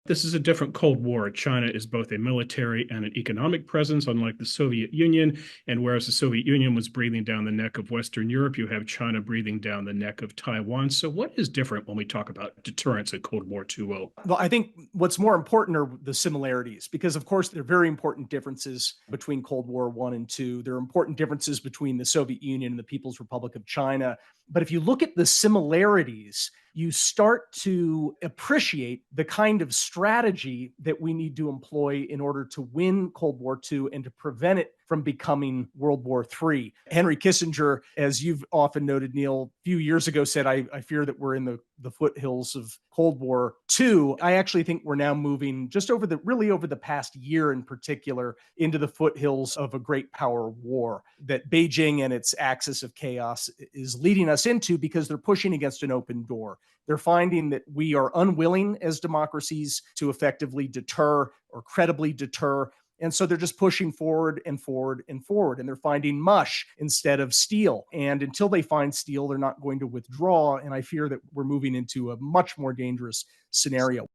This is a different Cold War. China is both a military and an economic presence, unlike the Soviet Union. And whereas the Soviet Union was breathing down the neck of Western Europe, you have China breathing down the neck of Taiwan. So what is different when we talk about deterrence in Cold War 2.0? Well, I think what's more important are the similarities, because of course there are very important differences between Cold War I and II. There are important differences between the Soviet Union and the People's Republic of China. But if you look at the similarities, you start to appreciate the kind of strategy that we need to employ in order to win Cold War II and to prevent it from becoming World War III. Henry Kissinger, as you've often noted, Neil, a few years ago said, I fear that we're in the foothills of Cold War II. I actually think we're now moving just over the past year in particular into the foothills of a great power war that Beijing and its axis of chaos is leading us into, because they're pushing against an open door. They're finding that we are unwilling as democracies to effectively deter or credibly deter. And so they're just pushing forward and forward and forward, and they're finding mush instead of steel. And until they find steel, they're not going to withdraw. And I fear that we're moving into a much more dangerous scenario.